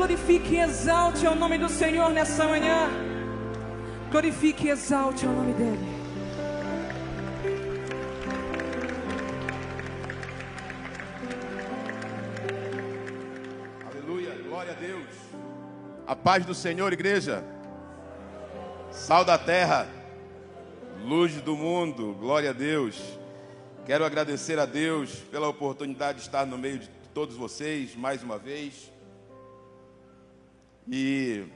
glorifique e exalte o nome do Senhor nessa manhã. Glorifique e exalte o nome dEle. Aleluia, glória a Deus. A paz do Senhor, igreja. Sal da terra, luz do mundo, glória a Deus. Quero agradecer a Deus pela oportunidade de estar no meio de todos vocês mais uma vez. E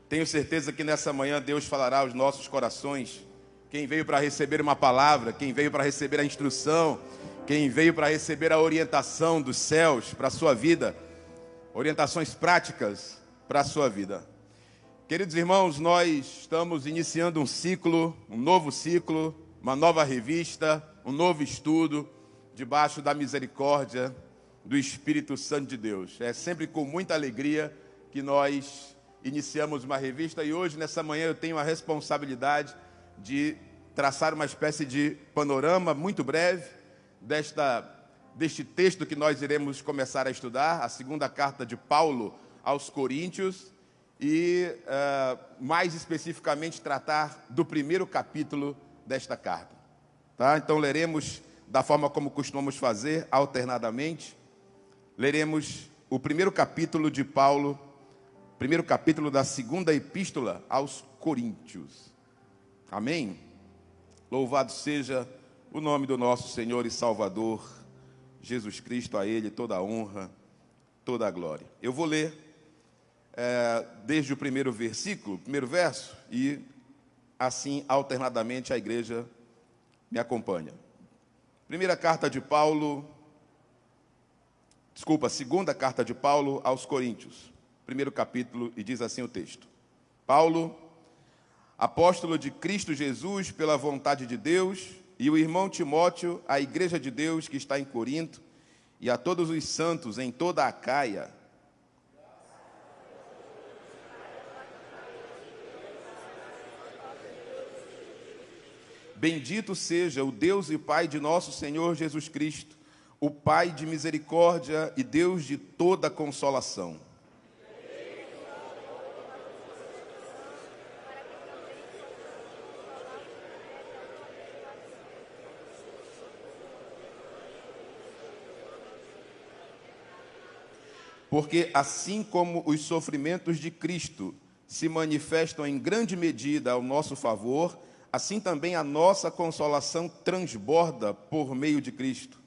tenho certeza que nessa manhã Deus falará aos nossos corações. Quem veio para receber uma palavra, quem veio para receber a instrução, quem veio para receber a orientação dos céus para a sua vida, orientações práticas para a sua vida. Queridos irmãos, nós estamos iniciando um ciclo, um novo ciclo, uma nova revista, um novo estudo, debaixo da misericórdia do Espírito Santo de Deus. É sempre com muita alegria que nós iniciamos uma revista e hoje, nessa manhã, eu tenho a responsabilidade de traçar uma espécie de panorama muito breve deste texto que nós iremos começar a estudar, a segunda carta de Paulo aos Coríntios, e mais especificamente tratar do primeiro capítulo desta carta. Tá? Então leremos da forma como costumamos fazer, alternadamente. Leremos o primeiro capítulo de Paulo, primeiro capítulo da segunda epístola aos Coríntios. Amém? Louvado seja o nome do nosso Senhor e Salvador, Jesus Cristo, a Ele toda a honra, toda a glória. Eu vou ler desde o primeiro versículo, primeiro verso, e assim alternadamente a igreja me acompanha. Segunda carta de Paulo aos Coríntios, primeiro capítulo, e diz assim o texto: Paulo, apóstolo de Cristo Jesus pela vontade de Deus, e o irmão Timóteo, à igreja de Deus que está em Corinto, e a todos os santos em toda a Acaia. Bendito seja o Deus e Pai de nosso Senhor Jesus Cristo, o Pai de misericórdia e Deus de toda consolação. Porque assim como os sofrimentos de Cristo se manifestam em grande medida ao nosso favor, assim também a nossa consolação transborda por meio de Cristo.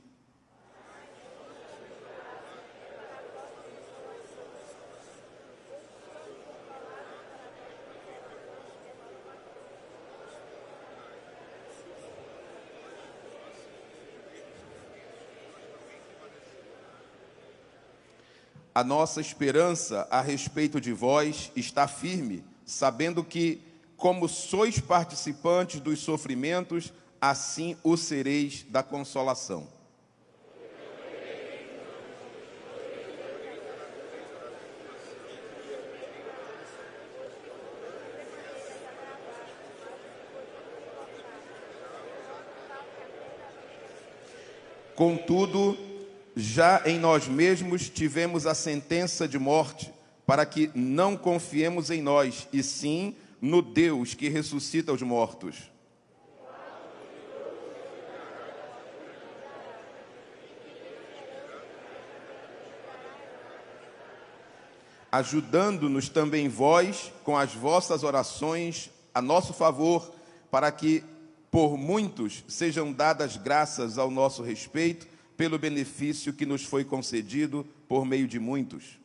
A nossa esperança a respeito de vós está firme, sabendo que, como sois participantes dos sofrimentos, assim o sereis da consolação. Contudo, já em nós mesmos tivemos a sentença de morte, para que não confiemos em nós, e sim no Deus que ressuscita os mortos. Ajudando-nos também vós com as vossas orações a nosso favor, para que por muitos sejam dadas graças ao nosso respeito, pelo benefício que nos foi concedido por meio de muitos.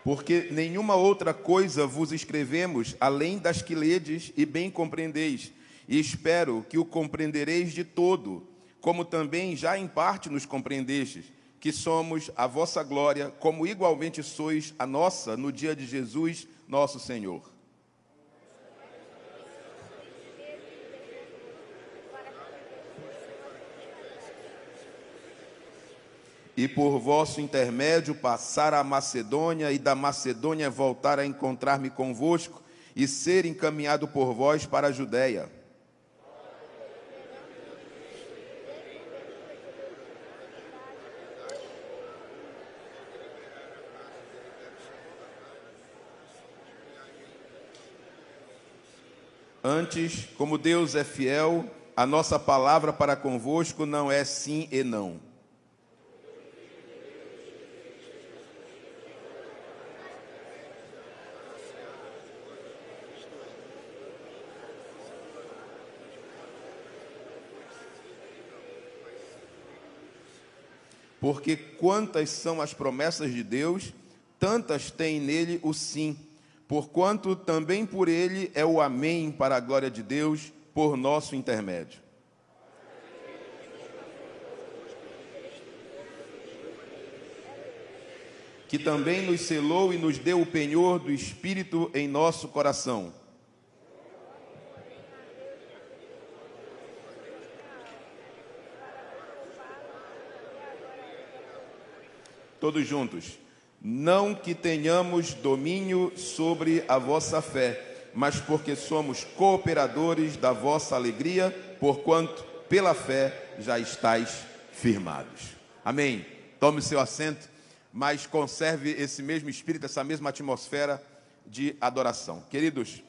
Porque nenhuma outra coisa vos escrevemos, além das que ledes e bem compreendeis, e espero que o compreendereis de todo, como também já em parte nos compreendestes, que somos a vossa glória, como igualmente sois a nossa no dia de Jesus, nosso Senhor. e por vosso intermédio passar a Macedônia, e da Macedônia voltar a encontrar-me convosco, e ser encaminhado por vós para a Judéia. Antes, como Deus é fiel, a nossa palavra para convosco não é sim e não. Porque quantas são as promessas de Deus, tantas tem nele o sim. Porquanto também por ele é o amém para a glória de Deus, por nosso intermédio. Que também nos selou e nos deu o penhor do Espírito em nosso coração. Todos juntos. Não que tenhamos domínio sobre a vossa fé, mas porque somos cooperadores da vossa alegria, porquanto pela fé já estáis firmados. Amém. Tome o seu assento, mas conserve esse mesmo espírito, essa mesma atmosfera de adoração. Queridos,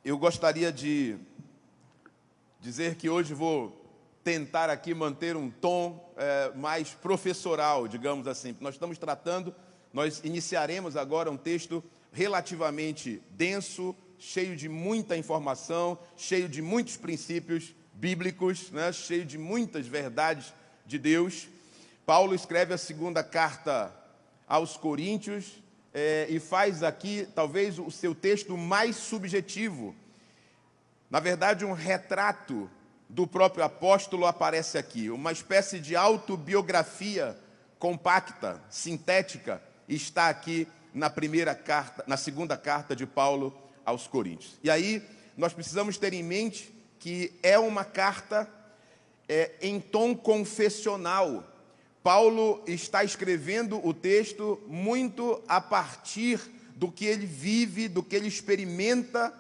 eu gostaria de dizer que hoje vou tentar aqui manter um tom mais professoral, digamos assim. Nós iniciaremos agora um texto relativamente denso, cheio de muita informação, cheio de muitos princípios bíblicos, né? Cheio de muitas verdades de Deus. Paulo escreve a segunda carta aos Coríntios e faz aqui talvez o seu texto mais subjetivo. Na verdade, um retrato do próprio apóstolo aparece aqui, uma espécie de autobiografia compacta, sintética, está aqui na segunda carta de Paulo aos Coríntios. E aí nós precisamos ter em mente que é uma carta em tom confessional. Paulo está escrevendo o texto muito a partir do que ele vive, do que ele experimenta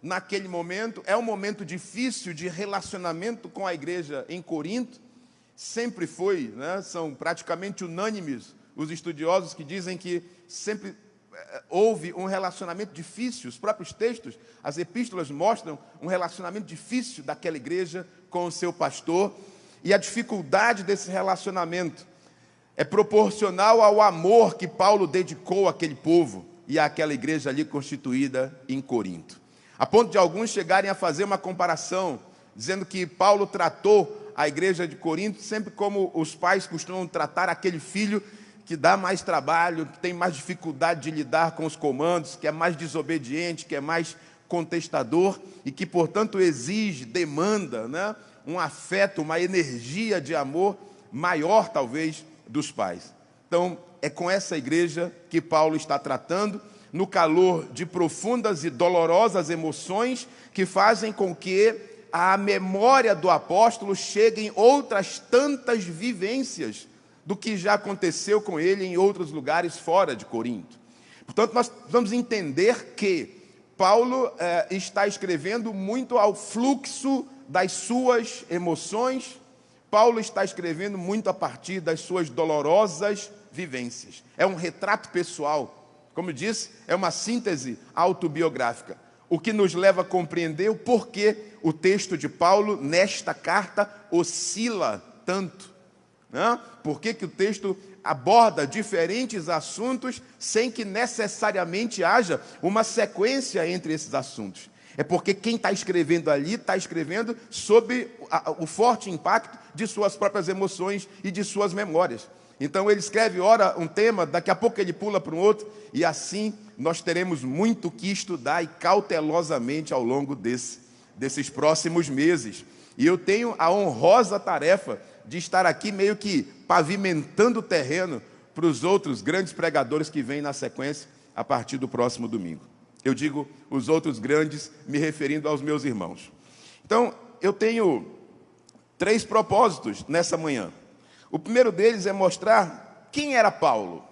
naquele momento. É um momento difícil de relacionamento com a igreja em Corinto, sempre foi, né? São praticamente unânimes os estudiosos que dizem que sempre houve um relacionamento difícil. Os próprios textos, as epístolas mostram um relacionamento difícil daquela igreja com o seu pastor, e a dificuldade desse relacionamento é proporcional ao amor que Paulo dedicou àquele povo e àquela igreja ali constituída em Corinto. A ponto de alguns chegarem a fazer uma comparação, dizendo que Paulo tratou a igreja de Corinto sempre como os pais costumam tratar aquele filho que dá mais trabalho, que tem mais dificuldade de lidar com os comandos, que é mais desobediente, que é mais contestador e que, portanto, exige, demanda, né, um afeto, uma energia de amor maior, talvez, dos pais. Então, é com essa igreja que Paulo está tratando, no calor de profundas e dolorosas emoções que fazem com que à memória do apóstolo cheguem outras tantas vivências do que já aconteceu com ele em outros lugares fora de Corinto. Portanto, nós vamos entender que Paulo está escrevendo muito ao fluxo das suas emoções. Paulo está escrevendo muito a partir das suas dolorosas vivências. É um retrato pessoal. Como eu disse, é uma síntese autobiográfica, o que nos leva a compreender o porquê o texto de Paulo, nesta carta, oscila tanto, né? Por que o texto aborda diferentes assuntos sem que necessariamente haja uma sequência entre esses assuntos. É porque quem está escrevendo ali está escrevendo sob o forte impacto de suas próprias emoções e de suas memórias. Então ele escreve ora um tema, daqui a pouco ele pula para um outro, e assim nós teremos muito que estudar e cautelosamente ao longo desses próximos meses. E eu tenho a honrosa tarefa de estar aqui meio que pavimentando o terreno para os outros grandes pregadores que vêm na sequência a partir do próximo domingo. Eu digo os outros grandes, me referindo aos meus irmãos. Então, eu tenho 3 propósitos nessa manhã. O primeiro deles é mostrar quem era Paulo.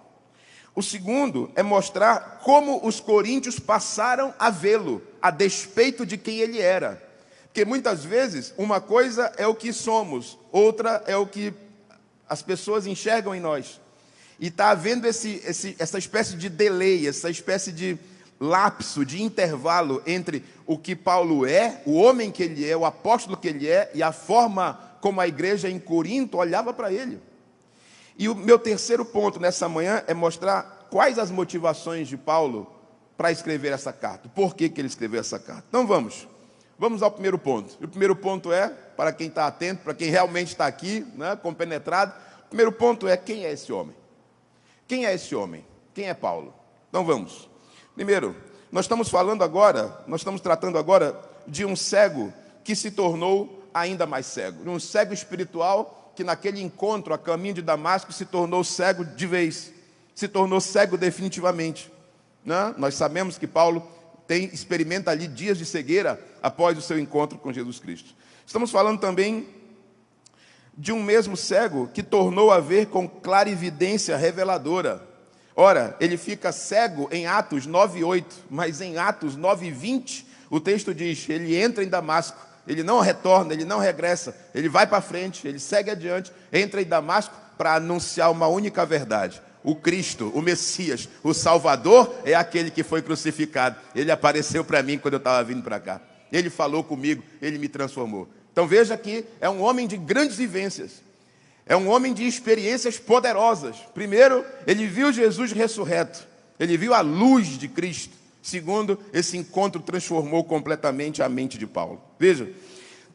O segundo é mostrar como os coríntios passaram a vê-lo, a despeito de quem ele era. Porque muitas vezes uma coisa é o que somos, outra é o que as pessoas enxergam em nós. E está havendo essa espécie de delay, essa espécie de lapso, de intervalo entre o que Paulo é, o homem que ele é, o apóstolo que ele é, e a forma como a igreja em Corinto olhava para ele. E o meu terceiro ponto nessa manhã é mostrar quais as motivações de Paulo para escrever essa carta. Por que ele escreveu essa carta? Então vamos ao primeiro ponto. E o primeiro ponto é, para quem está atento, para quem realmente está aqui, né, compenetrado, o primeiro ponto é: quem é esse homem? Quem é esse homem? Quem é Paulo? Então vamos. Primeiro, nós estamos tratando agora de um cego que se tornou ainda mais cego. De um cego espiritual que naquele encontro a caminho de Damasco se tornou cego de vez. Se tornou cego definitivamente. Né? Nós sabemos que Paulo experimenta ali dias de cegueira após o seu encontro com Jesus Cristo. Estamos falando também de um mesmo cego que tornou a ver com clarividência reveladora. Ora, ele fica cego em Atos 9:8, mas em Atos 9:20, o texto diz: ele entra em Damasco, ele não retorna, ele não regressa, ele vai para frente, ele segue adiante, entra em Damasco para anunciar uma única verdade: o Cristo, o Messias, o Salvador é aquele que foi crucificado. Ele apareceu para mim quando eu estava vindo para cá, ele falou comigo, ele me transformou. Então veja que é um homem de grandes vivências, é um homem de experiências poderosas. Primeiro, ele viu Jesus ressurreto, ele viu a luz de Cristo. Segundo, esse encontro transformou completamente a mente de Paulo. Veja,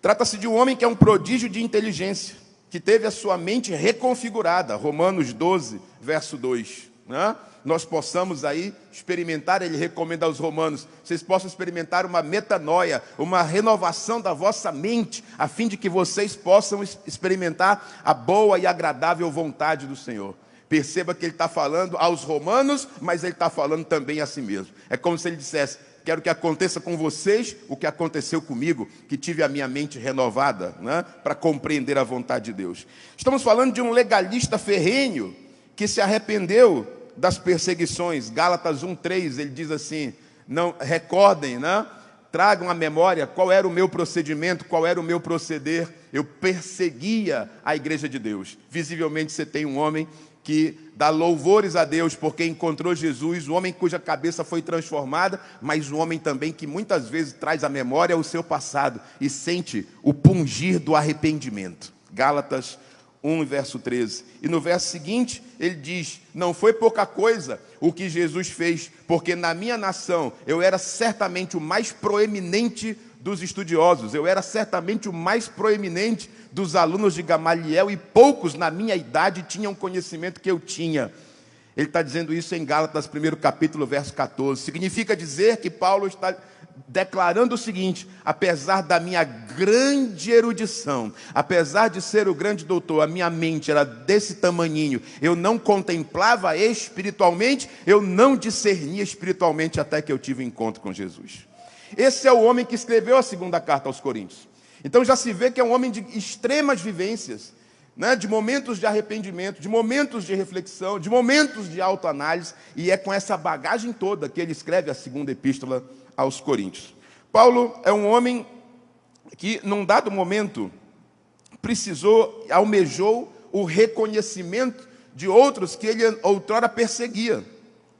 trata-se de um homem que é um prodígio de inteligência, que teve a sua mente reconfigurada. Romanos 12, verso 2. Né? Nós possamos aí experimentar, ele recomenda aos romanos, vocês possam experimentar uma metanoia, uma renovação da vossa mente, a fim de que vocês possam experimentar a boa e agradável vontade do Senhor. Perceba que ele está falando aos romanos, mas ele está falando também a si mesmo. É como se ele dissesse: quero que aconteça com vocês o que aconteceu comigo, que tive a minha mente renovada, né, para compreender a vontade de Deus. Estamos falando de um legalista ferrenho que se arrependeu das perseguições. Gálatas 1:3, ele diz assim: não, recordem, né? Tragam à memória qual era o meu procedimento, qual era o meu proceder. Eu perseguia a igreja de Deus. Visivelmente você tem um homem que dá louvores a Deus porque encontrou Jesus, um homem cuja cabeça foi transformada, mas um homem também que muitas vezes traz à memória o seu passado e sente o pungir do arrependimento. Gálatas 1, verso 13. E no verso seguinte, ele diz: não foi pouca coisa o que Jesus fez, porque na minha nação eu era certamente o mais proeminente dos estudiosos, eu era certamente o mais proeminente dos alunos de Gamaliel, e poucos na minha idade tinham o conhecimento que eu tinha. Ele está dizendo isso em Gálatas, 1º capítulo, verso 14. Significa dizer que Paulo está declarando o seguinte: apesar da minha grande erudição, apesar de ser o grande doutor, a minha mente era desse tamaninho, eu não contemplava espiritualmente, eu não discernia espiritualmente até que eu tive um encontro com Jesus. Esse é o homem que escreveu a segunda carta aos Coríntios. Então já se vê que é um homem de extremas vivências, né, de momentos de arrependimento, de momentos de reflexão, de momentos de autoanálise, e é com essa bagagem toda que ele escreve a segunda epístola aos Coríntios. Paulo é um homem que, num dado momento, almejou o reconhecimento de outros que ele outrora perseguia.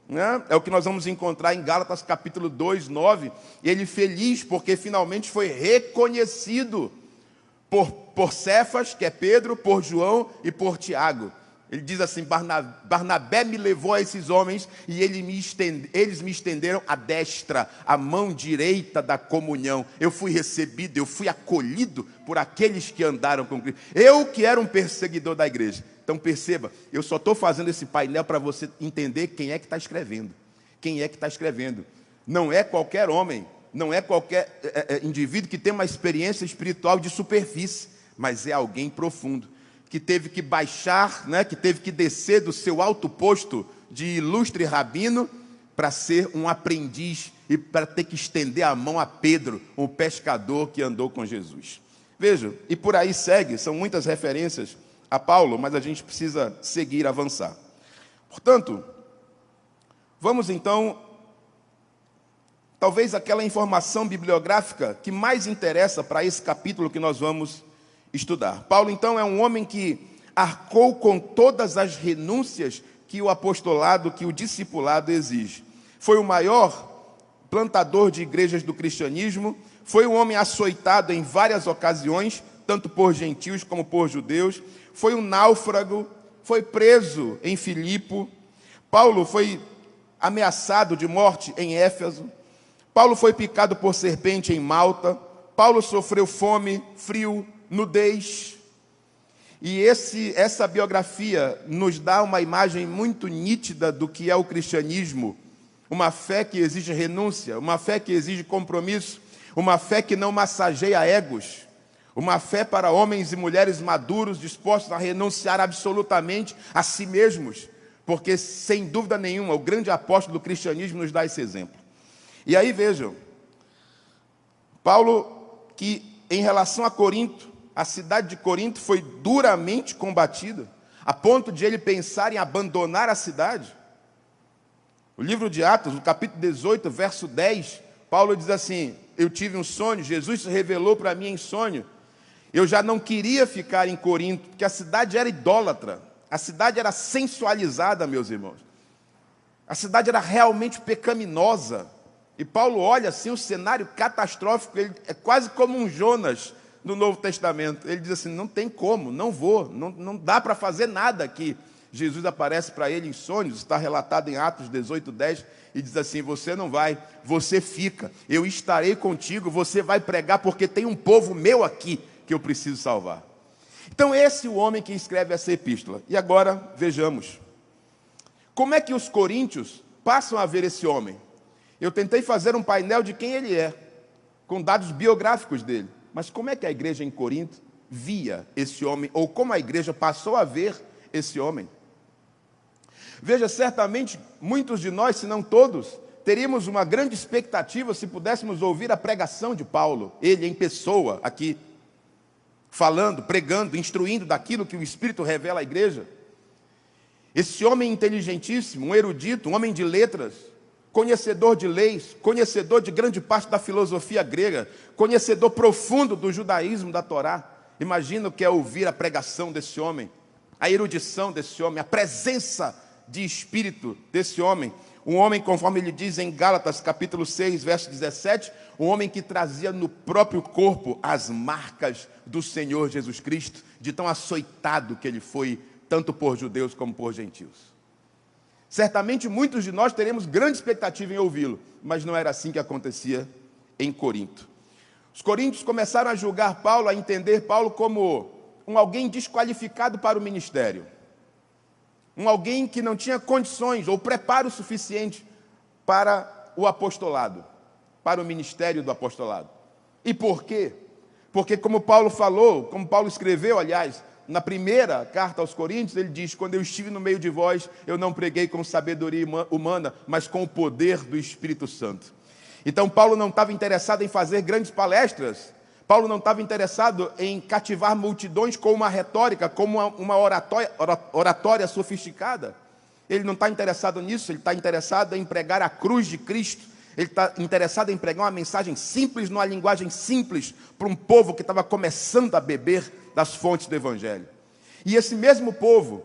Né? É o que nós vamos encontrar em Gálatas capítulo 2, 9. Ele feliz porque finalmente foi reconhecido por Cefas, que é Pedro, por João e por Tiago. Ele diz assim: Barnabé me levou a esses homens e eles me estenderam a destra, a mão direita da comunhão. Eu fui recebido, eu fui acolhido por aqueles que andaram com Cristo. Eu que era um perseguidor da igreja. Então perceba, eu só estou fazendo esse painel para você entender quem é que está escrevendo. Quem é que está escrevendo? Não é qualquer homem, não é qualquer indivíduo que tem uma experiência espiritual de superfície, mas é alguém profundo, que teve que baixar, né, que teve que descer do seu alto posto de ilustre rabino para ser um aprendiz e para ter que estender a mão a Pedro, um pescador que andou com Jesus. Vejam, e por aí segue, são muitas referências a Paulo, mas a gente precisa seguir, avançar. Portanto, vamos então, talvez aquela informação bibliográfica que mais interessa para esse capítulo que nós vamos estudar. Paulo, então, é um homem que arcou com todas as renúncias que o apostolado, que o discipulado exige. Foi o maior plantador de igrejas do cristianismo, foi um homem açoitado em várias ocasiões, tanto por gentios como por judeus, foi um náufrago, foi preso em Filipe, Paulo foi ameaçado de morte em Éfeso, Paulo foi picado por serpente em Malta, Paulo sofreu fome, frio, nudez. E essa biografia nos dá uma imagem muito nítida do que é o cristianismo, uma fé que exige renúncia, uma fé que exige compromisso, uma fé que não massageia egos, uma fé para homens e mulheres maduros dispostos a renunciar absolutamente a si mesmos, porque, sem dúvida nenhuma, o grande apóstolo do cristianismo nos dá esse exemplo. E aí vejam, Paulo, que em relação a Corinto, a cidade de Corinto foi duramente combatida, a ponto de ele pensar em abandonar a cidade. O livro de Atos, no capítulo 18, verso 10, Paulo diz assim: eu tive um sonho, Jesus se revelou para mim em sonho. Eu já não queria ficar em Corinto, porque a cidade era idólatra, a cidade era sensualizada, meus irmãos. A cidade era realmente pecaminosa. E Paulo olha assim o cenário catastrófico, ele é quase como um Jonas no Novo Testamento. Ele diz assim: não tem como, não vou, não dá para fazer nada aqui. Jesus aparece para ele em sonhos, está relatado em Atos 18, 10, e diz assim: você não vai, você fica, eu estarei contigo, você vai pregar, porque tem um povo meu aqui que eu preciso salvar. Então esse é o homem que escreve essa epístola. E agora vejamos, como é que os coríntios passam a ver esse homem? Eu tentei fazer um painel de quem ele é, com dados biográficos dele, mas como é que a igreja em Corinto via esse homem, ou como a igreja passou a ver esse homem? Veja, certamente muitos de nós, se não todos, teríamos uma grande expectativa se pudéssemos ouvir a pregação de Paulo, ele em pessoa aqui, falando, pregando, instruindo daquilo que o Espírito revela à igreja. Esse homem inteligentíssimo, um erudito, um homem de letras, conhecedor de leis, conhecedor de grande parte da filosofia grega, conhecedor profundo do judaísmo, da Torá. Imagina o que é ouvir a pregação desse homem, a erudição desse homem, a presença de espírito desse homem. Um homem, conforme ele diz em Gálatas capítulo 6, verso 17, um homem que trazia no próprio corpo as marcas do Senhor Jesus Cristo, de tão açoitado que ele foi, tanto por judeus como por gentios. Certamente muitos de nós teremos grande expectativa em ouvi-lo, mas não era assim que acontecia em Corinto. Os coríntios começaram a julgar Paulo, a entender Paulo como um alguém desqualificado para o ministério. Um alguém que não tinha condições ou preparo suficiente para o apostolado, para o ministério do apostolado. E por quê? Porque como Paulo falou, como Paulo escreveu, aliás, na primeira carta aos Coríntios, ele diz: quando eu estive no meio de vós, eu não preguei com sabedoria humana, mas com o poder do Espírito Santo. Então Paulo não estava interessado em fazer grandes palestras, Paulo não estava interessado em cativar multidões com uma retórica, como uma oratória sofisticada. Ele não está interessado nisso, ele está interessado em pregar a cruz de Cristo. Ele está interessado em pregar uma mensagem simples, numa linguagem simples, para um povo que estava começando a beber das fontes do Evangelho. E esse mesmo povo,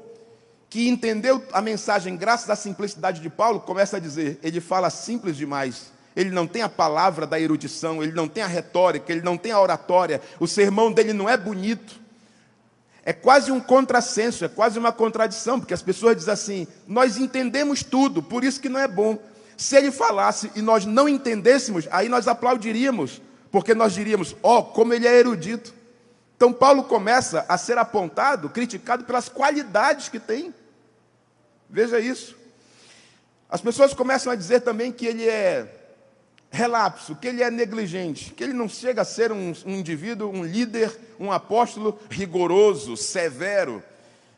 que entendeu a mensagem graças à simplicidade de Paulo, começa a dizer: ele fala simples demais. Ele não tem a palavra da erudição, ele não tem a retórica, ele não tem a oratória, o sermão dele não é bonito. É quase um contrassenso, é quase uma contradição, porque as pessoas dizem assim: nós entendemos tudo, por isso que não é bom. Se ele falasse e nós não entendêssemos, aí nós aplaudiríamos, porque nós diríamos: ó, como ele é erudito. Então Paulo começa a ser apontado, criticado pelas qualidades que tem. Veja isso. As pessoas começam a dizer também que ele é relapso, que ele é negligente, que ele não chega a ser um indivíduo, um líder, um apóstolo rigoroso, severo,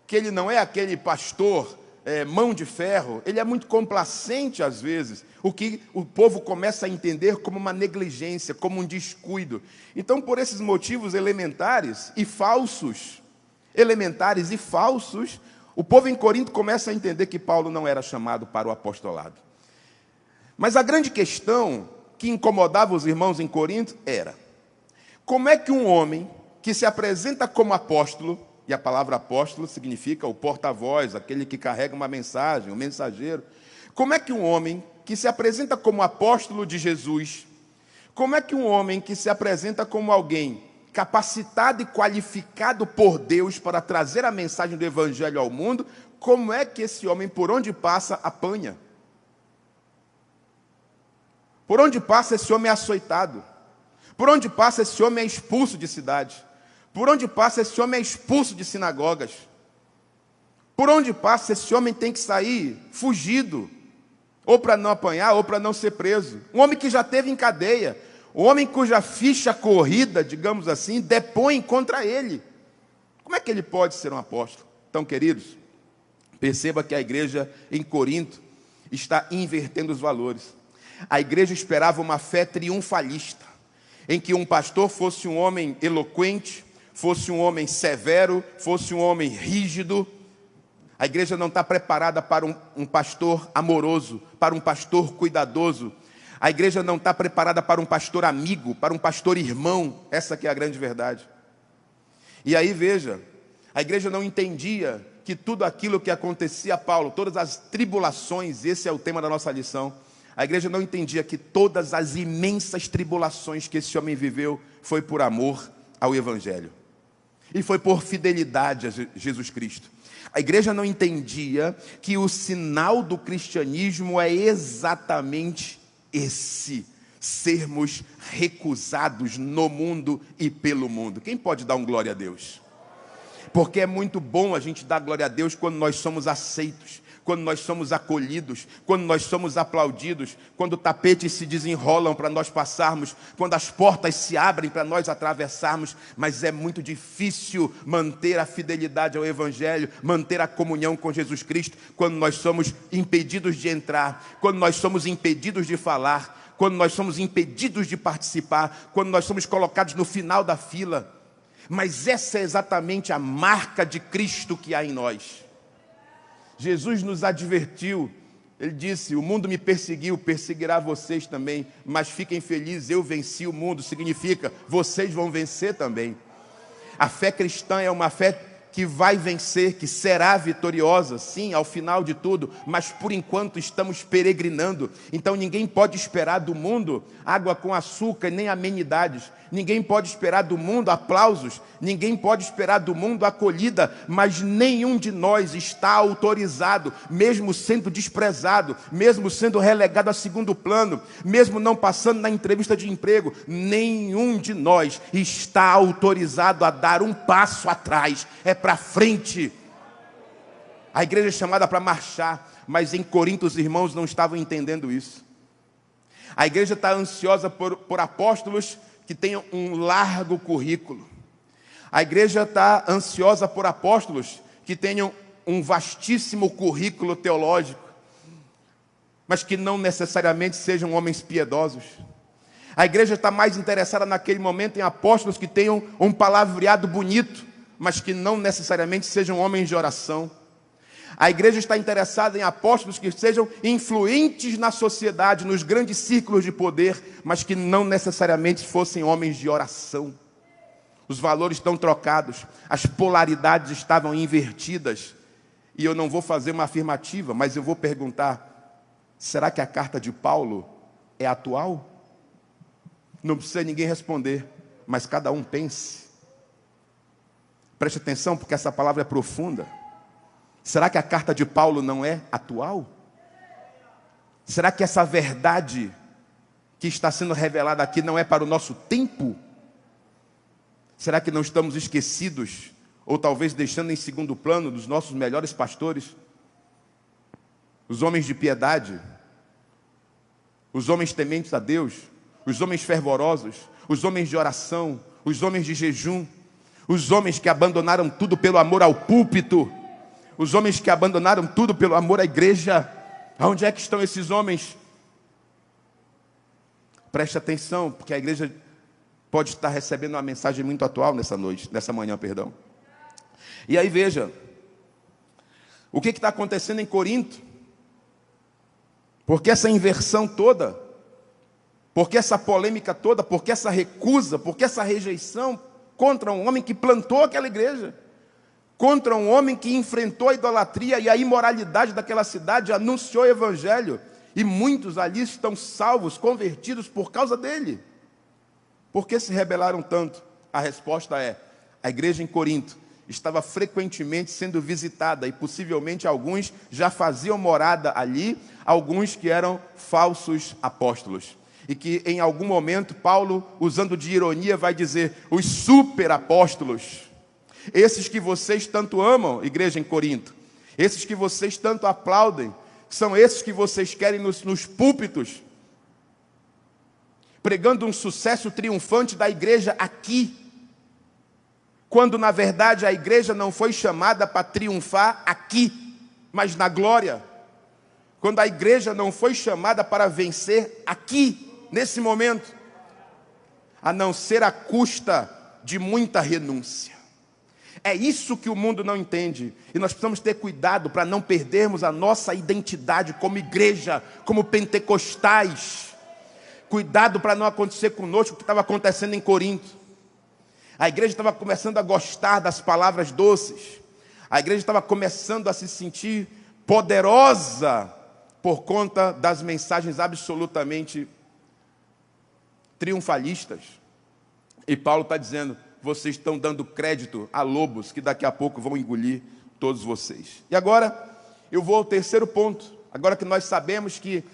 que ele não é aquele pastor mão de ferro, ele é muito complacente às vezes, o que o povo começa a entender como uma negligência, como um descuido. Então, por esses motivos elementares e falsos, elementares e falsos, o povo em Corinto começa a entender que Paulo não era chamado para o apostolado. Mas a grande questão que incomodava os irmãos em Corinto era: como é que um homem que se apresenta como apóstolo, e a palavra apóstolo significa o porta-voz, aquele que carrega uma mensagem, o mensageiro, como é que um homem que se apresenta como apóstolo de Jesus, como é que um homem que se apresenta como alguém capacitado e qualificado por Deus para trazer a mensagem do Evangelho ao mundo, como é que esse homem, por onde passa, apanha? Por onde passa, esse homem é açoitado. Por onde passa, esse homem é expulso de cidade. Por onde passa, esse homem é expulso de sinagogas. Por onde passa, esse homem tem que sair fugido, ou para não apanhar, ou para não ser preso. Um homem que já esteve em cadeia, um homem cuja ficha corrida, digamos assim, depõe contra ele. Como é que ele pode ser um apóstolo? Então, queridos, perceba que a igreja em Corinto está invertendo os valores. A igreja esperava uma fé triunfalista, em que um pastor fosse um homem eloquente, fosse um homem severo, fosse um homem rígido. A igreja não está preparada para um pastor amoroso, para um pastor cuidadoso. A igreja não está preparada para um pastor amigo, para um pastor irmão. Essa que é a grande verdade. E aí veja, a igreja não entendia que tudo aquilo que acontecia a Paulo, todas as tribulações, esse é o tema da nossa lição. A igreja não entendia que todas as imensas tribulações que esse homem viveu foi por amor ao Evangelho. E foi por fidelidade a Jesus Cristo. A igreja não entendia que o sinal do cristianismo é exatamente esse: sermos recusados no mundo e pelo mundo. Quem pode dar um glória a Deus? Porque é muito bom a gente dar glória a Deus quando nós somos aceitos, quando nós somos acolhidos, quando nós somos aplaudidos, quando tapetes se desenrolam para nós passarmos, quando as portas se abrem para nós atravessarmos. Mas é muito difícil manter a fidelidade ao Evangelho, manter a comunhão com Jesus Cristo, quando nós somos impedidos de entrar, quando nós somos impedidos de falar, quando nós somos impedidos de participar, quando nós somos colocados no final da fila. Mas essa é exatamente a marca de Cristo que há em nós. Jesus nos advertiu, ele disse: o mundo me perseguiu, perseguirá vocês também, mas fiquem felizes, eu venci o mundo. Significa, vocês vão vencer também. A fé cristã é uma fé que vai vencer, que será vitoriosa, sim, ao final de tudo, mas por enquanto estamos peregrinando. Então ninguém pode esperar do mundo água com açúcar, nem amenidades. Ninguém pode esperar do mundo aplausos, ninguém pode esperar do mundo acolhida, mas nenhum de nós está autorizado, mesmo sendo desprezado, mesmo sendo relegado a segundo plano, mesmo não passando na entrevista de emprego, nenhum de nós está autorizado a dar um passo atrás, é para frente. A igreja é chamada para marchar, mas em Corinto os irmãos não estavam entendendo isso. A igreja está ansiosa por apóstolos que tenham um largo currículo. A igreja está ansiosa por apóstolos que tenham um vastíssimo currículo teológico, mas que não necessariamente sejam homens piedosos. A igreja está mais interessada naquele momento em apóstolos que tenham um palavreado bonito, mas que não necessariamente sejam homens de oração. A igreja está interessada em apóstolos que sejam influentes na sociedade, nos grandes círculos de poder, mas que não necessariamente fossem homens de oração. Os valores estão trocados, as polaridades estavam invertidas. E eu não vou fazer uma afirmativa, mas eu vou perguntar: será que a carta de Paulo é atual? Não precisa ninguém responder, mas cada um pense. Preste atenção, porque essa palavra é profunda. Será que a carta de Paulo não é atual? Será que essa verdade que está sendo revelada aqui não é para o nosso tempo? Será que não estamos esquecidos, ou talvez deixando em segundo plano, dos nossos melhores pastores? Os homens de piedade, os homens tementes a Deus, os homens fervorosos, os homens de oração, os homens de jejum, os homens que abandonaram tudo pelo amor ao púlpito, os homens que abandonaram tudo pelo amor à igreja. Aonde é que estão esses homens? Preste atenção, porque a igreja pode estar recebendo uma mensagem muito atual nessa manhã. E aí veja, o que está acontecendo em Corinto? Porque essa inversão toda, porque essa polêmica toda, porque essa recusa, porque essa rejeição contra um homem que plantou aquela igreja, contra um homem que enfrentou a idolatria e a imoralidade daquela cidade, anunciou o evangelho, e muitos ali estão salvos, convertidos por causa dele. Por que se rebelaram tanto? A resposta é: a igreja em Corinto estava frequentemente sendo visitada, e possivelmente alguns já faziam morada ali, alguns que eram falsos apóstolos. E que em algum momento Paulo, usando de ironia, vai dizer: os super apóstolos, esses que vocês tanto amam, igreja em Corinto, esses que vocês tanto aplaudem, são esses que vocês querem nos púlpitos, pregando um sucesso triunfante da igreja aqui, quando na verdade a igreja não foi chamada para triunfar aqui, mas na glória. Quando a igreja não foi chamada para vencer aqui, nesse momento, a não ser à custa de muita renúncia. É isso que o mundo não entende, e nós precisamos ter cuidado para não perdermos a nossa identidade como igreja, como pentecostais. Cuidado para não acontecer conosco o que estava acontecendo em Corinto. A igreja estava começando a gostar das palavras doces, a igreja estava começando a se sentir poderosa por conta das mensagens absolutamente triunfalistas. E Paulo está dizendo: vocês estão dando crédito a lobos que daqui a pouco vão engolir todos vocês. E agora eu vou ao terceiro ponto. Agora que nós sabemos que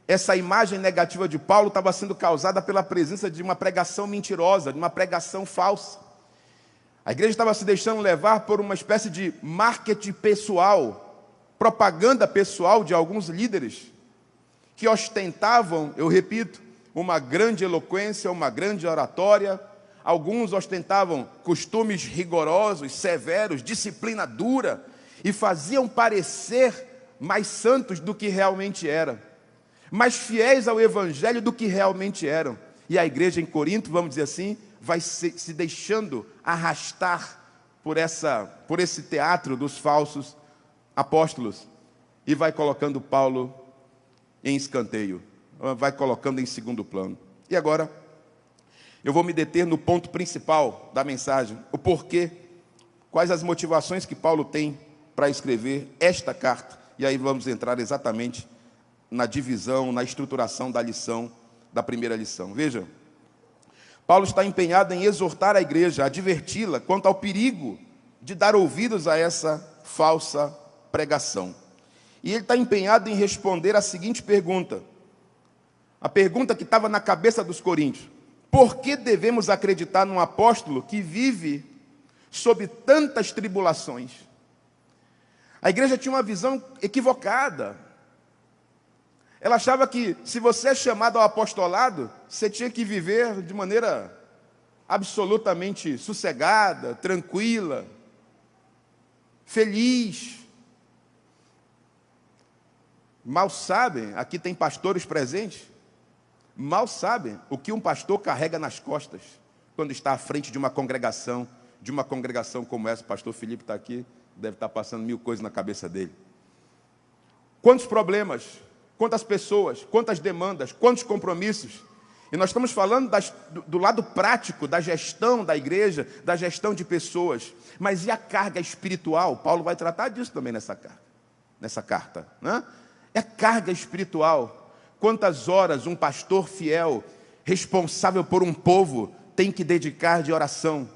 essa imagem negativa de Paulo estava sendo causada pela presença de uma pregação mentirosa, de uma pregação falsa. A igreja estava se deixando levar por uma espécie de marketing pessoal, propaganda pessoal de alguns líderes que ostentavam, eu repito, uma grande eloquência, uma grande oratória. Alguns ostentavam costumes rigorosos, severos, disciplina dura, e faziam parecer mais santos do que realmente eram, mais fiéis ao evangelho do que realmente eram. E a igreja em Corinto, vamos dizer assim, vai se deixando arrastar por esse teatro dos falsos apóstolos, e vai colocando Paulo em escanteio, vai colocando em segundo plano. E agora eu vou me deter no ponto principal da mensagem, o porquê, quais as motivações que Paulo tem para escrever esta carta. E aí vamos entrar exatamente na divisão, na estruturação da lição, da primeira lição. Veja, Paulo está empenhado em exortar a igreja, adverti-la quanto ao perigo de dar ouvidos a essa falsa pregação. E ele está empenhado em responder a seguinte pergunta, a pergunta que estava na cabeça dos coríntios: por que devemos acreditar num apóstolo que vive sob tantas tribulações? A igreja tinha uma visão equivocada. Ela achava que se você é chamado ao apostolado, você tinha que viver de maneira absolutamente sossegada, tranquila, feliz. Mal sabem, aqui tem pastores presentes, mal sabem o que um pastor carrega nas costas quando está à frente de uma congregação como essa. O pastor Felipe está aqui, deve estar passando mil coisas na cabeça dele. Quantos problemas, quantas pessoas, quantas demandas, quantos compromissos. E nós estamos falando do lado prático da gestão da igreja, da gestão de pessoas. Mas e a carga espiritual? Paulo vai tratar disso também nessa carta, né? É a carga espiritual. Quantas horas um pastor fiel, responsável por um povo, tem que dedicar de oração?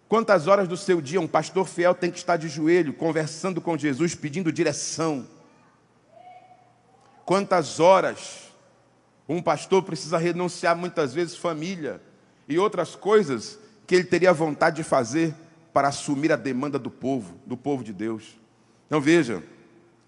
Quantas horas do seu dia um pastor fiel tem que estar de joelho, conversando com Jesus, pedindo direção? Quantas horas um pastor precisa renunciar muitas vezes família e outras coisas que ele teria vontade de fazer para assumir a demanda do povo de Deus? Então veja,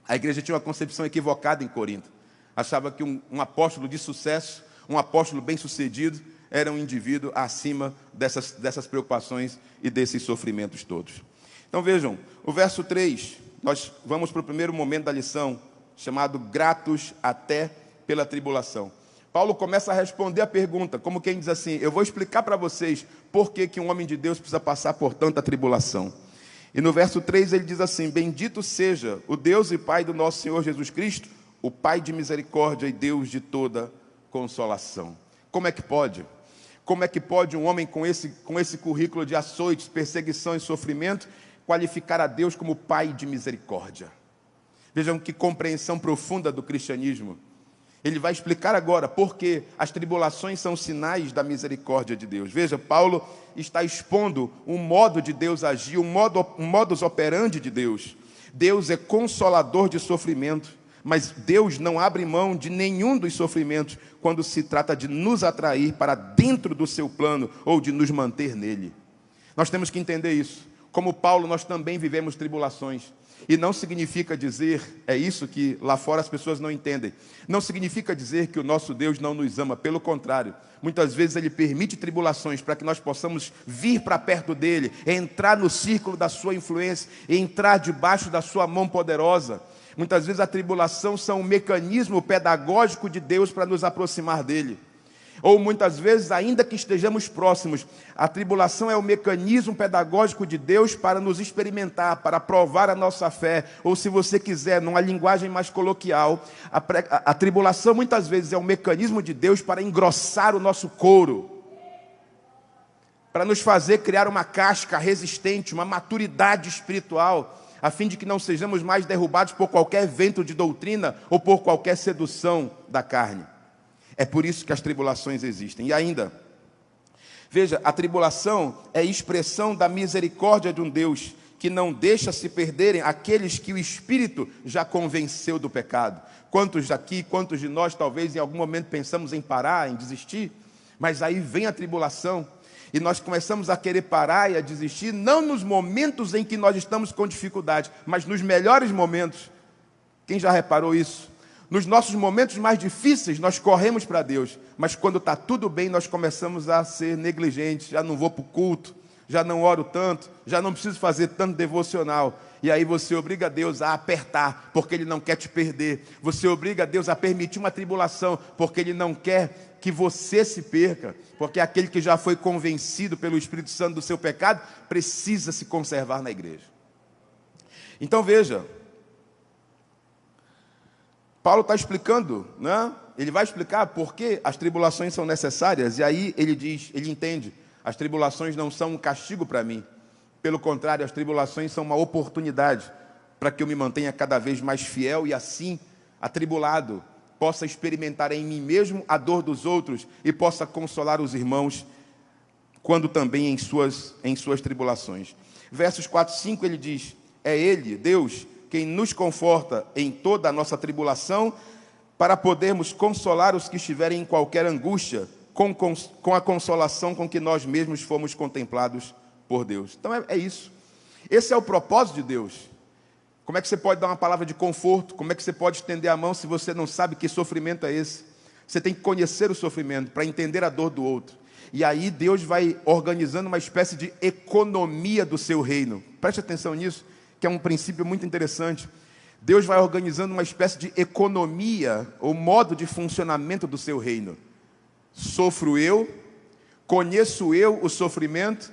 a igreja tinha uma concepção equivocada em Corinto. Achava que um apóstolo de sucesso, um apóstolo bem-sucedido, era um indivíduo acima dessas preocupações e desses sofrimentos todos. Então vejam, o verso 3, nós vamos para o primeiro momento da lição, chamado gratos até pela tribulação. Paulo começa a responder a pergunta, como quem diz assim: eu vou explicar para vocês por que um homem de Deus precisa passar por tanta tribulação. E no verso 3 ele diz assim: bendito seja o Deus e Pai do nosso Senhor Jesus Cristo, o Pai de misericórdia e Deus de toda consolação. Como é que pode? Como é que pode um homem com esse currículo de açoites, perseguição e sofrimento qualificar a Deus como Pai de misericórdia? Vejam que compreensão profunda do cristianismo. Ele vai explicar agora por que as tribulações são sinais da misericórdia de Deus. Veja, Paulo está expondo um modo de Deus agir, um modus operandi de Deus. Deus é consolador de sofrimento, mas Deus não abre mão de nenhum dos sofrimentos quando se trata de nos atrair para dentro do seu plano ou de nos manter nele. Nós temos que entender isso. Como Paulo, nós também vivemos tribulações. E não significa dizer, é isso que lá fora as pessoas não entendem, não significa dizer que o nosso Deus não nos ama, pelo contrário, muitas vezes Ele permite tribulações para que nós possamos vir para perto dEle, entrar no círculo da sua influência, entrar debaixo da sua mão poderosa. Muitas vezes a tribulação são um mecanismo pedagógico de Deus para nos aproximar dEle. Ou muitas vezes, ainda que estejamos próximos, a tribulação é o mecanismo pedagógico de Deus para nos experimentar, para provar a nossa fé. Ou se você quiser, numa linguagem mais coloquial, a tribulação muitas vezes é um mecanismo de Deus para engrossar o nosso couro, para nos fazer criar uma casca resistente, uma maturidade espiritual, a fim de que não sejamos mais derrubados por qualquer vento de doutrina ou por qualquer sedução da carne. É por isso que as tribulações existem. E ainda, veja, a tribulação é expressão da misericórdia de um Deus que não deixa se perderem aqueles que o Espírito já convenceu do pecado. Quantos daqui, quantos de nós talvez em algum momento pensamos em parar, em desistir, mas aí vem a tribulação e nós começamos a querer parar e a desistir, não nos momentos em que nós estamos com dificuldade, mas nos melhores momentos. Quem já reparou isso? Nos nossos momentos mais difíceis, nós corremos para Deus. Mas quando está tudo bem, nós começamos a ser negligentes. Já não vou para o culto, já não oro tanto, já não preciso fazer tanto devocional. E aí você obriga Deus a apertar, porque Ele não quer te perder. Você obriga Deus a permitir uma tribulação, porque Ele não quer que você se perca. Porque aquele que já foi convencido pelo Espírito Santo do seu pecado, precisa se conservar na igreja. Então veja, Paulo está explicando, né? Ele vai explicar por que as tribulações são necessárias, e aí ele diz, ele entende, as tribulações não são um castigo para mim, pelo contrário, as tribulações são uma oportunidade para que eu me mantenha cada vez mais fiel e assim, atribulado, possa experimentar em mim mesmo a dor dos outros e possa consolar os irmãos, quando também em suas tribulações. Versos 4 e 5 ele diz, é Ele, Deus, quem nos conforta em toda a nossa tribulação, para podermos consolar os que estiverem em qualquer angústia, com a consolação com que nós mesmos fomos contemplados por Deus. Então é isso. Esse é o propósito de Deus. Como é que você pode dar uma palavra de conforto? Como é que você pode estender a mão se você não sabe que sofrimento é esse? Você tem que conhecer o sofrimento para entender a dor do outro. E aí Deus vai organizando uma espécie de economia do seu reino. Preste atenção nisso, que é um princípio muito interessante. Deus vai organizando uma espécie de economia, ou modo de funcionamento do seu reino. Sofro eu, conheço eu o sofrimento,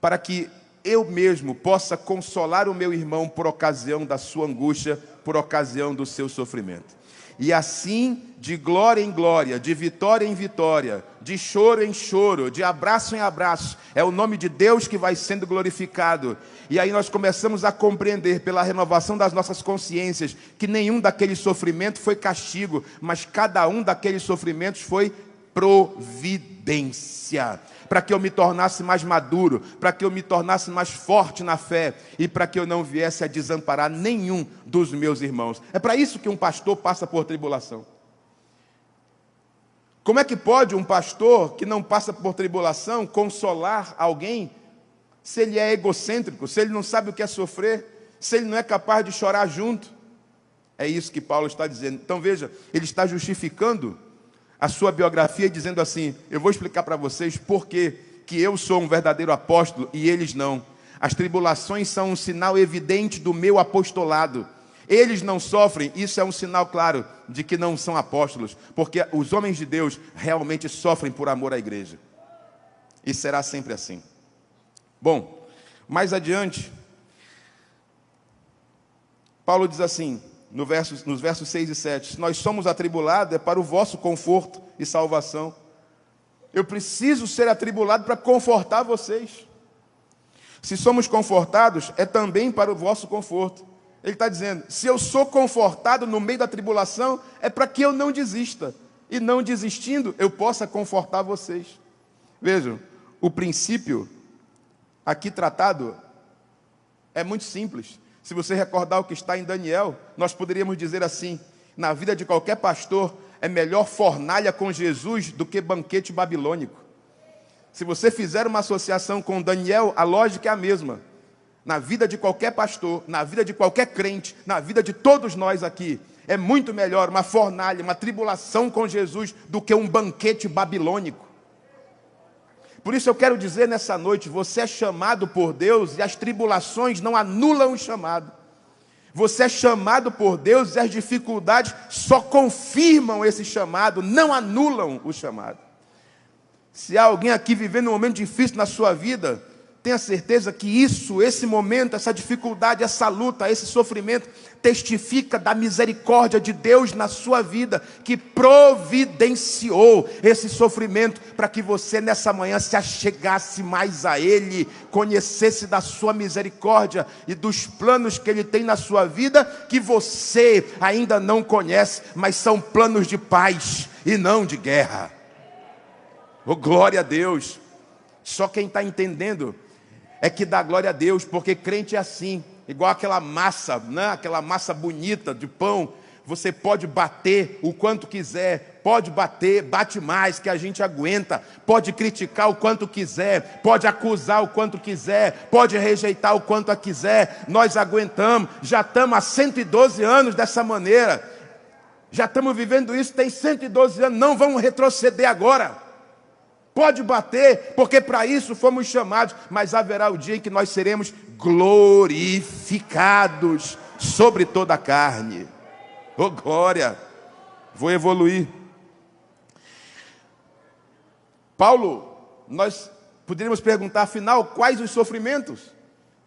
para que eu mesmo possa consolar o meu irmão por ocasião da sua angústia, por ocasião do seu sofrimento. E assim, de glória em glória, de vitória em vitória, de choro em choro, de abraço em abraço, é o nome de Deus que vai sendo glorificado. E aí nós começamos a compreender, pela renovação das nossas consciências, que nenhum daqueles sofrimentos foi castigo, mas cada um daqueles sofrimentos foi providência, para que eu me tornasse mais maduro, para que eu me tornasse mais forte na fé, e para que eu não viesse a desamparar nenhum dos meus irmãos. É para isso que um pastor passa por tribulação. Como é que pode um pastor que não passa por tribulação consolar alguém, se ele é egocêntrico, se ele não sabe o que é sofrer, se ele não é capaz de chorar junto? É isso que Paulo está dizendo. Então veja, ele está justificando a sua biografia dizendo assim, eu vou explicar para vocês por que eu sou um verdadeiro apóstolo e eles não. As tribulações são um sinal evidente do meu apostolado. Eles não sofrem, isso é um sinal claro de que não são apóstolos, porque os homens de Deus realmente sofrem por amor à igreja. E será sempre assim. Bom, mais adiante, Paulo diz assim, nos versos 6 e 7, se nós somos atribulados, é para o vosso conforto e salvação. Eu preciso ser atribulado para confortar vocês. Se somos confortados, é também para o vosso conforto. Ele está dizendo, se eu sou confortado no meio da tribulação, é para que eu não desista. E não desistindo, eu possa confortar vocês. Vejam, o princípio aqui tratado é muito simples. Se você recordar o que está em Daniel, nós poderíamos dizer assim, na vida de qualquer pastor, é melhor fornalha com Jesus do que banquete babilônico. Se você fizer uma associação com Daniel, a lógica é a mesma. Na vida de qualquer pastor, na vida de qualquer crente, na vida de todos nós aqui, é muito melhor uma fornalha, uma tribulação com Jesus do que um banquete babilônico. Por isso eu quero dizer nessa noite, você é chamado por Deus e as tribulações não anulam o chamado. Você é chamado por Deus e as dificuldades só confirmam esse chamado, não anulam o chamado. Se há alguém aqui vivendo um momento difícil na sua vida, tenha certeza que esse momento, essa dificuldade, essa luta, esse sofrimento, testifica da misericórdia de Deus na sua vida, que providenciou esse sofrimento para que você nessa manhã se achegasse mais a Ele, conhecesse da sua misericórdia e dos planos que Ele tem na sua vida, que você ainda não conhece, mas são planos de paz e não de guerra. Oh, glória a Deus! Só quem está entendendo é que dá glória a Deus, porque crente é assim, igual aquela massa, né? Aquela massa bonita de pão, você pode bater o quanto quiser, pode bater, bate mais que a gente aguenta, pode criticar o quanto quiser, pode acusar o quanto quiser, pode rejeitar o quanto quiser, nós aguentamos, já estamos há 112 anos dessa maneira, já estamos vivendo isso, tem 112 anos, não vamos retroceder agora. Pode bater, porque para isso fomos chamados, mas haverá o dia em que nós seremos glorificados sobre toda a carne. Oh, glória! Vou evoluir. Paulo, nós poderíamos perguntar, afinal, quais os sofrimentos?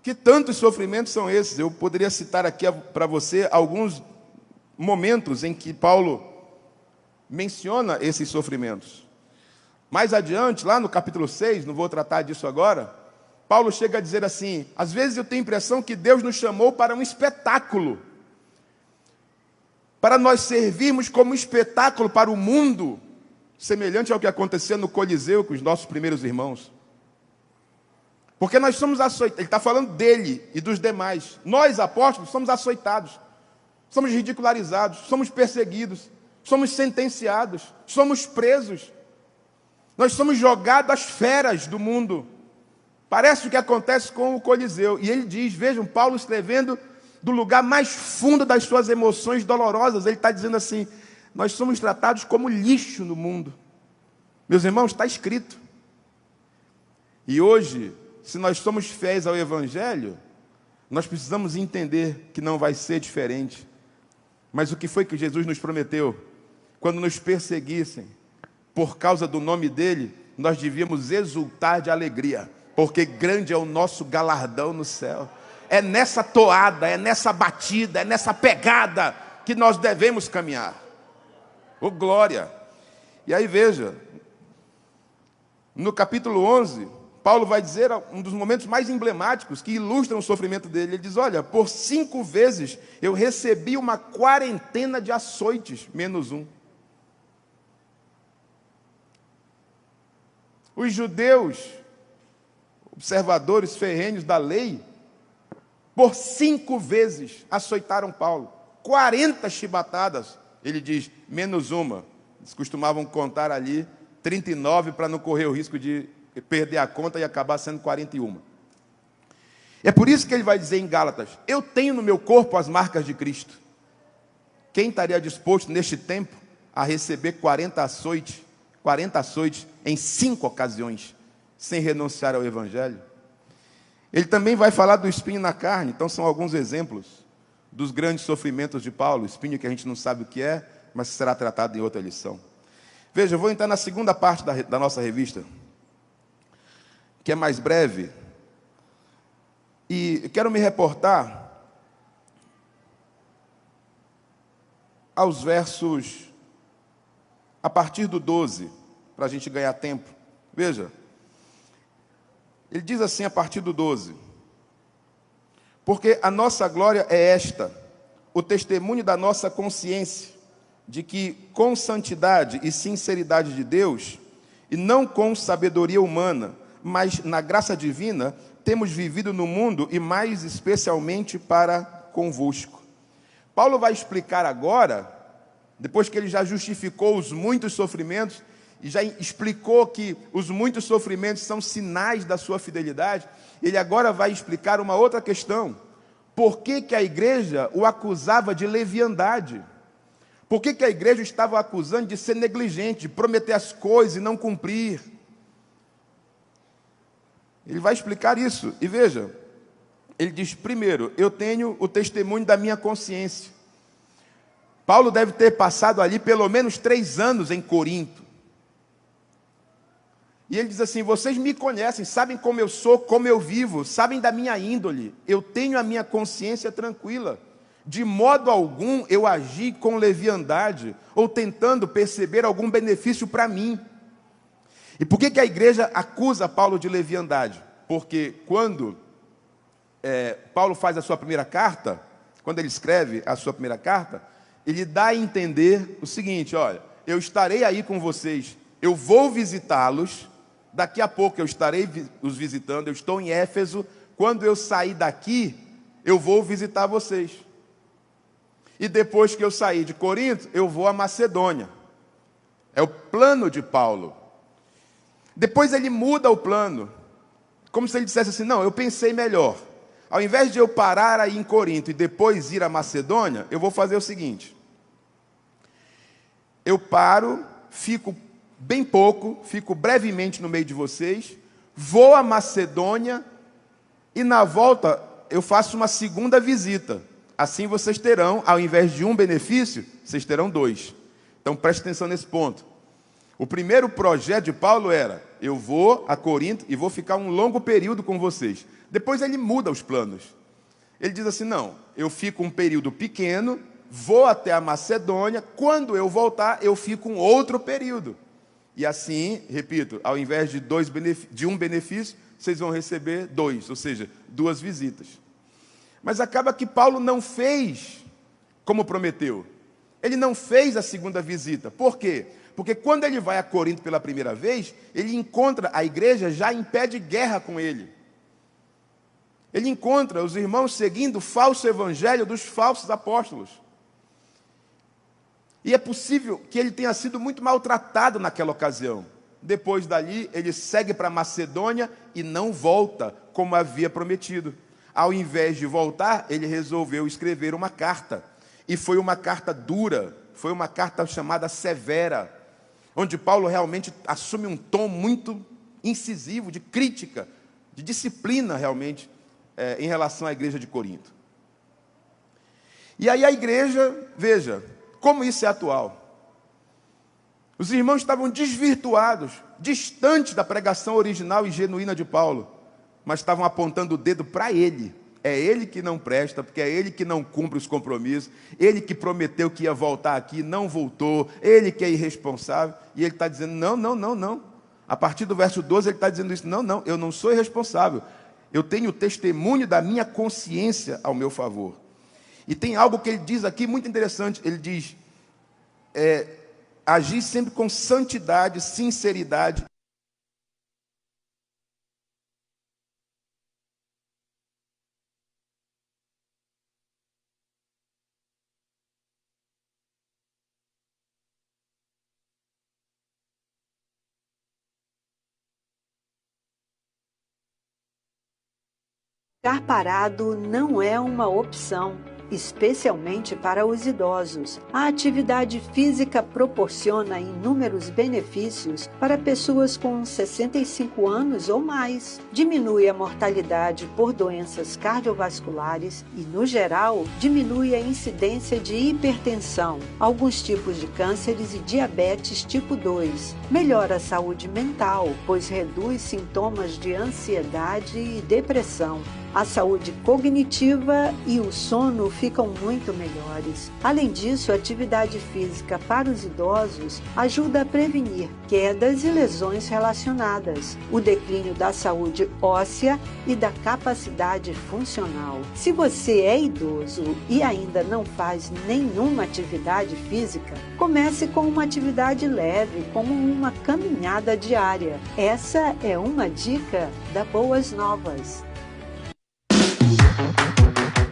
Que tantos sofrimentos são esses? Eu poderia citar aqui para você alguns momentos em que Paulo menciona esses sofrimentos. Mais adiante, lá no capítulo 6, não vou tratar disso agora, Paulo chega a dizer assim, às vezes eu tenho a impressão que Deus nos chamou para um espetáculo, para nós servirmos como espetáculo para o mundo, semelhante ao que acontecia no Coliseu com os nossos primeiros irmãos. Porque nós somos açoitados, ele está falando dele e dos demais, nós apóstolos somos açoitados, somos ridicularizados, somos perseguidos, somos sentenciados, somos presos. Nós somos jogados às feras do mundo. Parece o que acontece com o Coliseu. E ele diz, vejam, Paulo escrevendo do lugar mais fundo das suas emoções dolorosas. Ele está dizendo assim, nós somos tratados como lixo no mundo. Meus irmãos, está escrito. E hoje, se nós somos fiéis ao Evangelho, nós precisamos entender que não vai ser diferente. Mas o que foi que Jesus nos prometeu? Quando nos perseguissem, por causa do nome dele, nós devíamos exultar de alegria, porque grande é o nosso galardão no céu. É nessa toada, é nessa batida, é nessa pegada que nós devemos caminhar. Oh, glória! E aí veja, no capítulo 11, Paulo vai dizer um dos momentos mais emblemáticos que ilustram o sofrimento dele. Ele diz, olha, por 5 vezes eu recebi uma quarentena de açoites, menos um. Os judeus, observadores ferrenhos da lei, por 5 vezes açoitaram Paulo. 40 chibatadas, ele diz, menos uma. Eles costumavam contar ali 39 para não correr o risco de perder a conta e acabar sendo 41. É por isso que ele vai dizer em Gálatas, eu tenho no meu corpo as marcas de Cristo. Quem estaria disposto neste tempo a receber 40 açoites em 5 ocasiões, sem renunciar ao Evangelho? Ele também vai falar do espinho na carne. Então são alguns exemplos dos grandes sofrimentos de Paulo. Espinho que a gente não sabe o que é, mas será tratado em outra lição. Veja, eu vou entrar na segunda parte da nossa revista, que é mais breve. E quero me reportar aos versos, a partir do 12, para a gente ganhar tempo. Veja, ele diz assim a partir do 12: porque a nossa glória é esta, o testemunho da nossa consciência, de que com santidade e sinceridade de Deus, e não com sabedoria humana, mas na graça divina, temos vivido no mundo e mais especialmente para convosco. Paulo vai explicar agora, depois que ele já justificou os muitos sofrimentos, e já explicou que os muitos sofrimentos são sinais da sua fidelidade, ele agora vai explicar uma outra questão. Por que que a igreja o acusava de leviandade? Por que que a igreja estava o acusando de ser negligente, de prometer as coisas e não cumprir? Ele vai explicar isso. E veja, ele diz, primeiro, eu tenho o testemunho da minha consciência. Paulo deve ter passado ali pelo menos 3 anos em Corinto. E ele diz assim, vocês me conhecem, sabem como eu sou, como eu vivo, sabem da minha índole. Eu tenho a minha consciência tranquila. De modo algum eu agi com leviandade, ou tentando perceber algum benefício para mim. E por que que a igreja acusa Paulo de leviandade? Porque quando Paulo faz a sua primeira carta, quando ele escreve a sua primeira carta, ele dá a entender o seguinte, olha, eu estarei aí com vocês, eu vou visitá-los, daqui a pouco eu estarei os visitando, eu estou em Éfeso, quando eu sair daqui, eu vou visitar vocês. E depois que eu sair de Corinto, eu vou a Macedônia. É o plano de Paulo. Depois ele muda o plano, como se ele dissesse assim, não, eu pensei melhor. Ao invés de eu parar aí em Corinto e depois ir a Macedônia, eu vou fazer o seguinte. Eu paro, fico bem pouco, fico brevemente no meio de vocês, vou a Macedônia e na volta eu faço uma segunda visita. Assim vocês terão, ao invés de um benefício, vocês terão 2. Então preste atenção nesse ponto. O primeiro projeto de Paulo era, eu vou a Corinto e vou ficar um longo período com vocês. Depois ele muda os planos. Ele diz assim, não, eu fico um período pequeno, vou até a Macedônia, quando eu voltar, eu fico um outro período. E assim, repito, ao invés de um benefício, vocês vão receber 2, ou seja, 2 visitas. Mas acaba que Paulo não fez como prometeu. Ele não fez a segunda visita. Por quê? Porque quando ele vai a Corinto pela primeira vez, ele encontra a igreja já em pé de guerra com ele. Ele encontra os irmãos seguindo o falso evangelho dos falsos apóstolos. E é possível que ele tenha sido muito maltratado naquela ocasião. Depois dali, ele segue para Macedônia e não volta como havia prometido. Ao invés de voltar, ele resolveu escrever uma carta. E foi uma carta dura, foi uma carta chamada severa, onde Paulo realmente assume um tom muito incisivo, de crítica, de disciplina realmente, em relação à igreja de Corinto. E aí a igreja, veja, como isso é atual. Os irmãos estavam desvirtuados, distantes da pregação original e genuína de Paulo, mas estavam apontando o dedo para ele. É ele que não presta, porque é ele que não cumpre os compromissos, ele que prometeu que ia voltar aqui, não voltou, ele que é irresponsável, e ele está dizendo, não. A partir do verso 12 ele está dizendo isso, não, eu não sou irresponsável, eu tenho o testemunho da minha consciência ao meu favor. E tem algo que ele diz aqui muito interessante, ele diz, agir sempre com santidade, sinceridade. Ficar parado não é uma opção, especialmente para os idosos. A atividade física proporciona inúmeros benefícios para pessoas com 65 anos ou mais. Diminui a mortalidade por doenças cardiovasculares e, no geral, diminui a incidência de hipertensão, alguns tipos de cânceres e diabetes tipo 2. Melhora a saúde mental, pois reduz sintomas de ansiedade e depressão. A saúde cognitiva e o sono ficam muito melhores. Além disso, a atividade física para os idosos ajuda a prevenir quedas e lesões relacionadas, o declínio da saúde óssea e da capacidade funcional. Se você é idoso e ainda não faz nenhuma atividade física, comece com uma atividade leve, como uma caminhada diária. Essa é uma dica da Boas Novas.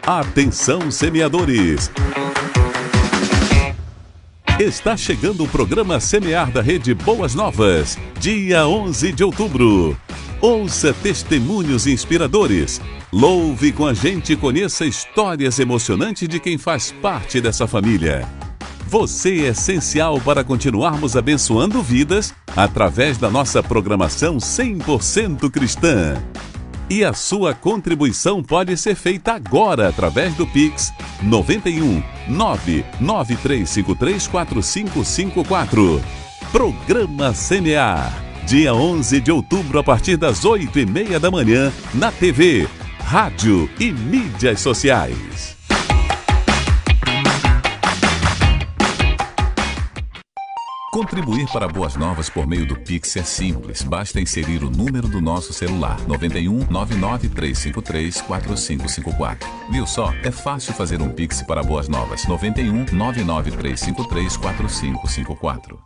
Atenção, semeadores! Está chegando o programa Semear da Rede Boas Novas, dia 11 de outubro. Ouça testemunhos inspiradores. Louve com a gente e conheça histórias emocionantes de quem faz parte dessa família. Você é essencial para continuarmos abençoando vidas através da nossa programação 100% cristã. E a sua contribuição pode ser feita agora através do Pix 91 99353 4554. Programa Semear, dia 11 de outubro a partir das 8h30 da manhã na TV, rádio e mídias sociais. Contribuir para Boas Novas por meio do Pix é simples. Basta inserir o número do nosso celular, 91 99353 4554. Viu só? É fácil fazer um Pix para Boas Novas, 91 99353 4554.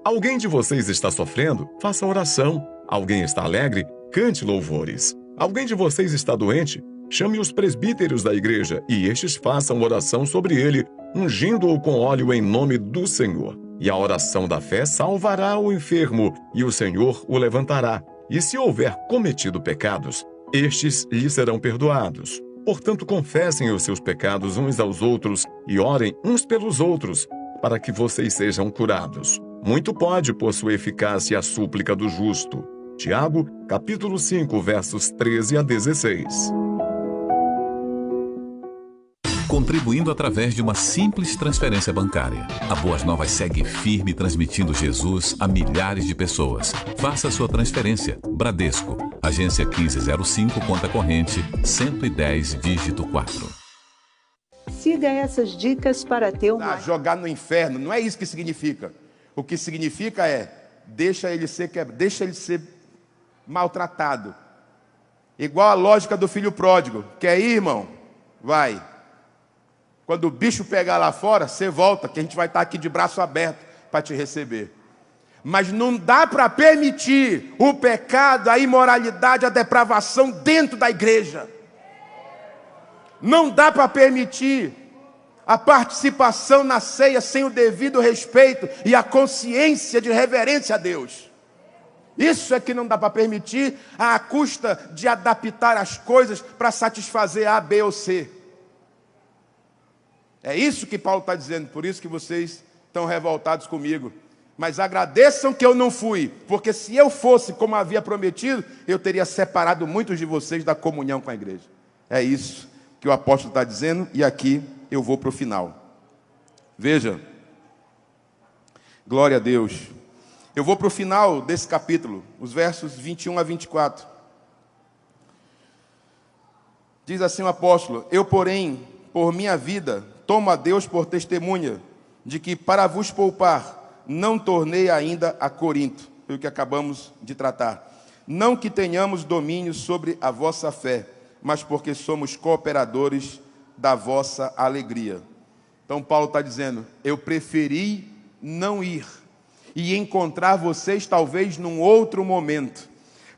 Alguém de vocês está sofrendo? Faça oração. Alguém está alegre? Cante louvores. Alguém de vocês está doente? Chame os presbíteros da igreja e estes façam oração sobre ele, ungindo-o com óleo em nome do Senhor. E a oração da fé salvará o enfermo, e o Senhor o levantará. E se houver cometido pecados, estes lhe serão perdoados. Portanto, confessem os seus pecados uns aos outros e orem uns pelos outros, para que vocês sejam curados. Muito pode por sua eficácia a súplica do justo. Tiago, capítulo 5, versos 13 a 16. Contribuindo através de uma simples transferência bancária. A Boas Novas segue firme transmitindo Jesus a milhares de pessoas. Faça sua transferência. Bradesco, agência 1505, conta corrente 110, dígito 4. Siga essas dicas para ter uma... Jogar no inferno, não é isso que significa. O que significa é, deixa ele ser maltratado. Igual a lógica do filho pródigo. Quer ir, irmão? Vai. Quando o bicho pegar lá fora, você volta, que a gente vai estar aqui de braço aberto para te receber. Mas não dá para permitir o pecado, a imoralidade, a depravação dentro da igreja. Não dá para permitir a participação na ceia sem o devido respeito e a consciência de reverência a Deus. Isso é que não dá para permitir à custa de adaptar as coisas para satisfazer A, B ou C. É isso que Paulo está dizendo, por isso que vocês estão revoltados comigo. Mas agradeçam que eu não fui, porque se eu fosse como havia prometido, eu teria separado muitos de vocês da comunhão com a igreja. É isso que o apóstolo está dizendo, e aqui eu vou para o final. Veja, glória a Deus. Eu vou para o final desse capítulo, os versos 21 a 24. Diz assim o apóstolo: eu, porém, por minha vida, tomo a Deus por testemunha, de que para vos poupar, não tornei ainda a Corinto, foi o que acabamos de tratar. Não que tenhamos domínio sobre a vossa fé, mas porque somos cooperadores da vossa alegria. Então Paulo está dizendo, eu preferi não ir, e encontrar vocês talvez num outro momento.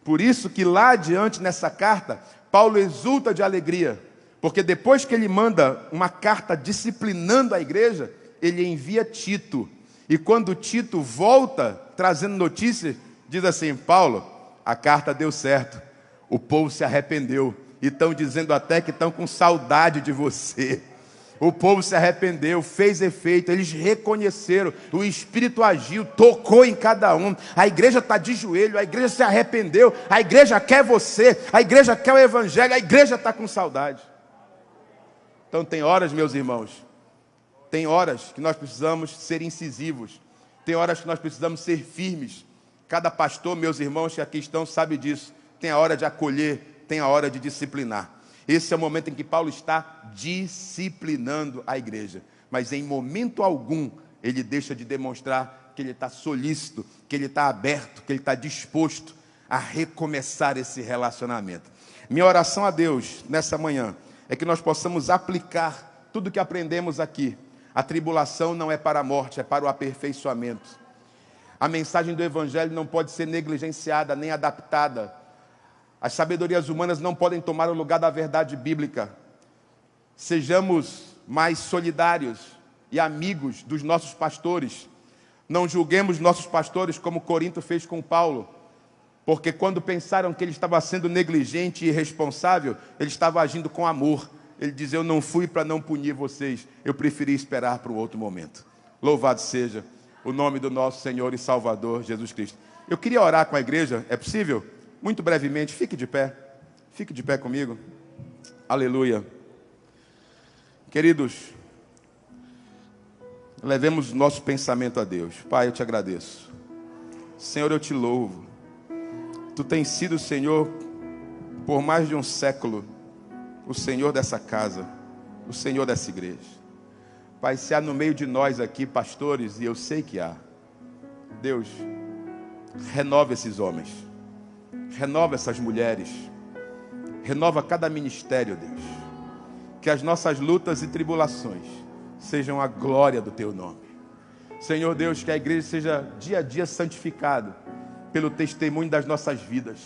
Por isso que lá adiante nessa carta, Paulo exulta de alegria, porque depois que ele manda uma carta disciplinando a igreja, ele envia Tito. E quando Tito volta, trazendo notícias, diz assim, Paulo, a carta deu certo, o povo se arrependeu, e estão dizendo até que estão com saudade de você. O povo se arrependeu, fez efeito, eles reconheceram, o Espírito agiu, tocou em cada um. A igreja está de joelho, a igreja se arrependeu, a igreja quer você, a igreja quer o evangelho, a igreja está com saudade. Então tem horas, meus irmãos, tem horas que nós precisamos ser incisivos, tem horas que nós precisamos ser firmes. Cada pastor, meus irmãos que aqui estão, sabe disso. Tem a hora de acolher, tem a hora de disciplinar. Esse é o momento em que Paulo está disciplinando a igreja. Mas em momento algum, ele deixa de demonstrar que ele está solícito, que ele está aberto, que ele está disposto a recomeçar esse relacionamento. Minha oração a Deus nessa manhã é que nós possamos aplicar tudo que aprendemos aqui. A tribulação não é para a morte, é para o aperfeiçoamento. A mensagem do Evangelho não pode ser negligenciada nem adaptada. As sabedorias humanas não podem tomar o lugar da verdade bíblica. Sejamos mais solidários e amigos dos nossos pastores. Não julguemos nossos pastores como Corinto fez com Paulo, porque quando pensaram que ele estava sendo negligente e irresponsável, ele estava agindo com amor. Ele diz: eu não fui para não punir vocês, eu preferi esperar para um outro momento. Louvado seja o nome do nosso Senhor e Salvador Jesus Cristo. Eu queria orar com a igreja, é possível? Muito brevemente, fique de pé comigo. Aleluia. Queridos, levemos nosso pensamento a Deus. Pai, eu te agradeço. Senhor, eu te louvo. Tu tens sido, Senhor, por mais de um século, o Senhor dessa casa, o Senhor dessa igreja. Pai, se há no meio de nós aqui pastores, e eu sei que há, Deus, renova esses homens, renova essas mulheres, renova cada ministério, Deus. Que as nossas lutas e tribulações sejam a glória do Teu nome. Senhor Deus, que a igreja seja dia a dia santificada pelo testemunho das nossas vidas.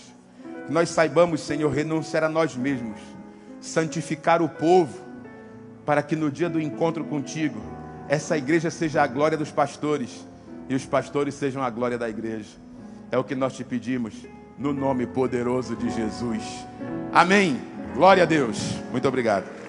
Que nós saibamos, Senhor, renunciar a nós mesmos, santificar o povo, para que no dia do encontro contigo, essa igreja seja a glória dos pastores e os pastores sejam a glória da igreja. É o que nós te pedimos, no nome poderoso de Jesus. Amém. Glória a Deus. Muito obrigado.